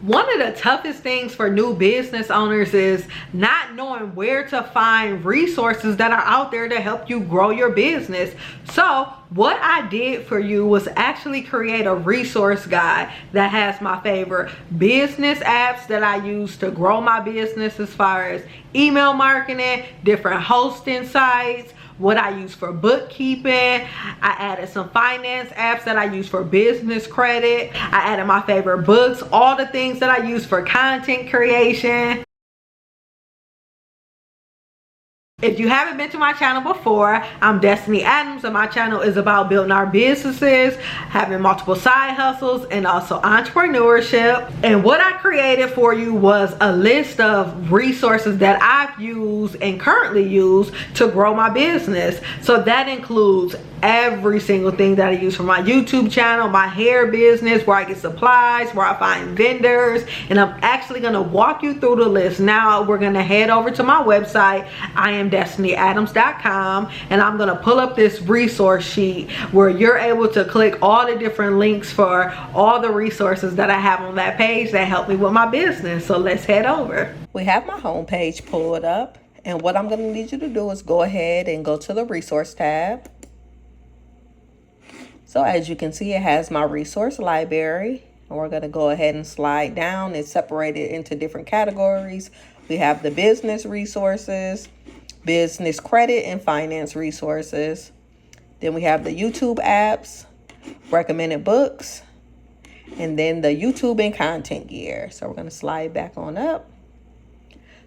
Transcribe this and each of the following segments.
One of the toughest things for new business owners is not knowing where to find resources that are out there to help you grow your business. So what I did for you was actually create a resource guide that has my favorite business apps that I use to grow my business, as far as email marketing, different hosting sites, what I use for bookkeeping. I added some finance apps that I use for business credit. I added my favorite books, all the things that I use for content creation. If you haven't been to my channel before, I'm Destiny Adams, and my channel is about building our businesses, having multiple side hustles, and also entrepreneurship. And what I created for you was a list of resources that I've used and currently use to grow my business. So that includes every single thing that I use for my YouTube channel, my hair business, where I get supplies, where I find vendors, and I'm actually going to walk you through the list. Now we're going to head over to my website, IamDestinyAdams.com, and I'm going to pull up this resource sheet where you're able to click all the different links for all the resources that I have on that page that help me with my business. So let's head over. We have my homepage pulled up, and what I'm going to need you to do is go ahead and go to the resource tab. So as you can see, it has my resource library, and we're going to go ahead and slide down. It's separated into different categories. We have the business resources, business credit, and finance resources. Then we have the YouTube apps, recommended books, and then the YouTube and content gear. So we're going to slide back on up.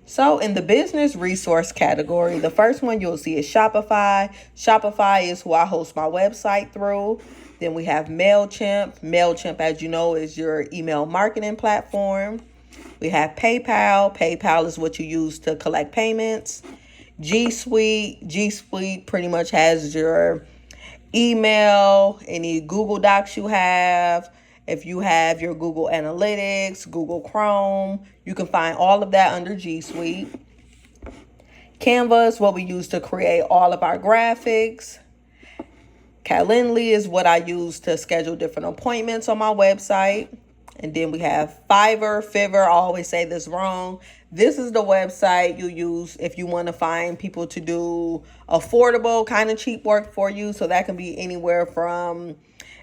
So in the business resource category, the first one you'll see is Shopify. Shopify is who I host my website through. Then we have MailChimp. MailChimp, as you know, is your email marketing platform. We have PayPal. PayPal is what you use to collect payments. G Suite. G Suite pretty much has your email, any Google Docs you have. If you have your Google Analytics, Google Chrome, you can find all of that under G Suite. Canva is what we use to create all of our graphics. Calendly is what I use to schedule different appointments on my website. And then we have Fiverr. I always say this wrong. This is the website you use if you want to find people to do affordable, kind of cheap work for you. So that can be anywhere from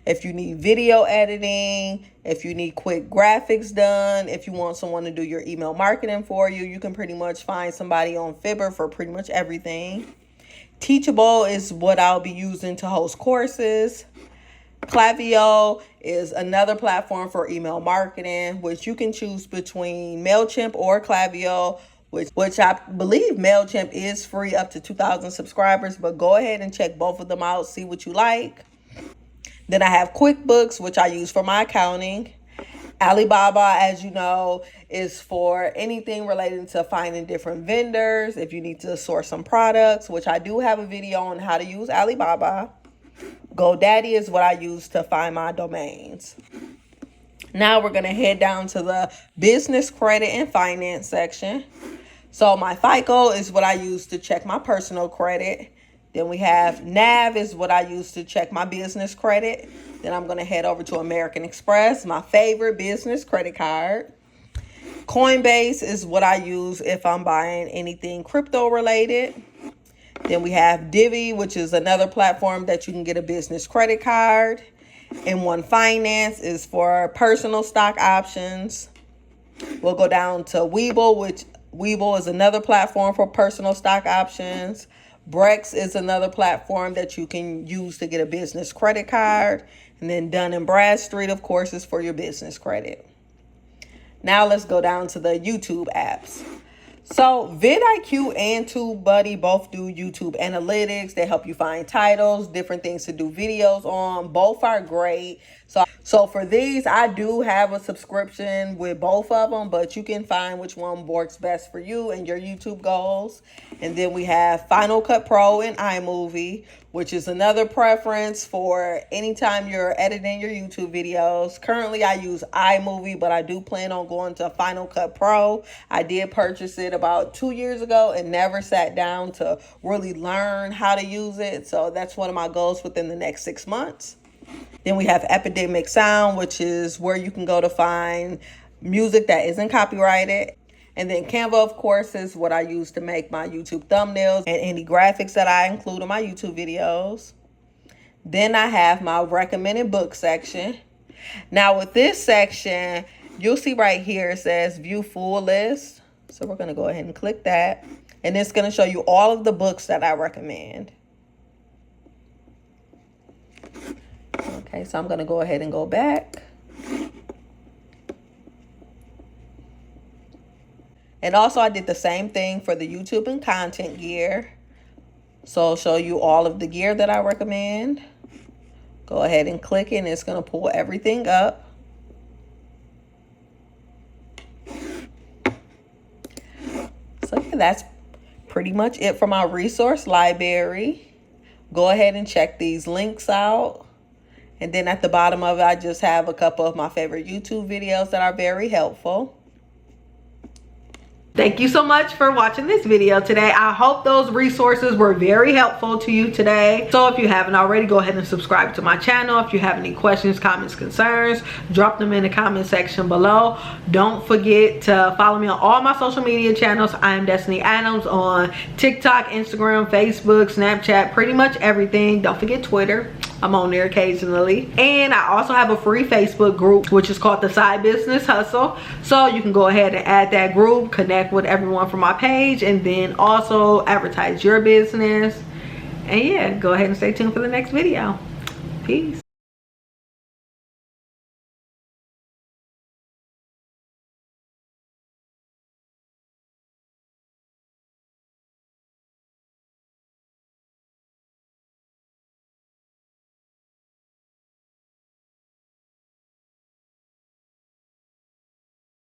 if you need video editing, if you need quick graphics done, if you want someone to do your email marketing for you, you can pretty much find somebody on Fiverr for pretty much everything. Teachable is what I'll be using to host courses. Klaviyo is another platform for email marketing, which you can choose between MailChimp or Klaviyo, which I believe MailChimp is free up to 2,000 subscribers, but go ahead and check both of them out, see what you like. Then I have QuickBooks, which I use for my accounting. Alibaba, as you know, is for anything related to finding different vendors. If you need to source some products, which I do have a video on how to use Alibaba. GoDaddy is what I use to find my domains. Now we're going to head down to the business credit and finance section. So my FICO is what I use to check my personal credit. Then we have NAV is what I use to check my business credit. Then I'm going to head over to American Express, my favorite business credit card. Coinbase is what I use if I'm buying anything crypto related. Then we have Divvy, which is another platform that you can get a business credit card. And One Finance is for personal stock options. We'll go down to Webull, which Webull is another platform for personal stock options. Brex is another platform that you can use to get a business credit card. And then Dun & Bradstreet, of course, is for your business credit. Now let's go down to the YouTube apps. So vidIQ and TubeBuddy both do YouTube analytics. They help you find titles, different things to do videos on. Both are great. So for these, I do have a subscription with both of them, but you can find which one works best for you and your YouTube goals. And then we have Final Cut Pro and iMovie, which is another preference for anytime you're editing your YouTube videos. Currently, I use iMovie, but I do plan on going to Final Cut Pro. I did purchase it about 2 years ago and never sat down to really learn how to use it. So that's one of my goals within the next 6 months. Then we have Epidemic Sound, which is where you can go to find music that isn't copyrighted. And then Canva, of course, is what I use to make my YouTube thumbnails and any graphics that I include in my YouTube videos. Then I have my recommended book section. Now with this section, you'll see right here it says view full list. So we're going to go ahead and click that. And it's going to show you all of the books that I recommend. Okay, so I'm going to go ahead and go back. And also I did the same thing for the YouTube and content gear. So I'll show you all of the gear that I recommend. Go ahead and click it and it's going to pull everything up. So yeah, that's pretty much it for my resource library. Go ahead and check these links out. And then at the bottom of it, I just have a couple of my favorite YouTube videos that are very helpful. Thank you so much for watching this video today. I hope those resources were very helpful to you today. So if you haven't already, go ahead and subscribe to my channel. If you have any questions, comments, concerns, drop them in the comment section below. Don't forget to follow me on all my social media channels. I am Destiny Adams on TikTok, Instagram, Facebook, Snapchat, pretty much everything. Don't forget Twitter. I'm on there occasionally. And I also have a free Facebook group, which is called The Side Business Hustle. So you can go ahead and add that group, connect with everyone from my page, and then also advertise your business. And yeah, go ahead and stay tuned for the next video. Peace.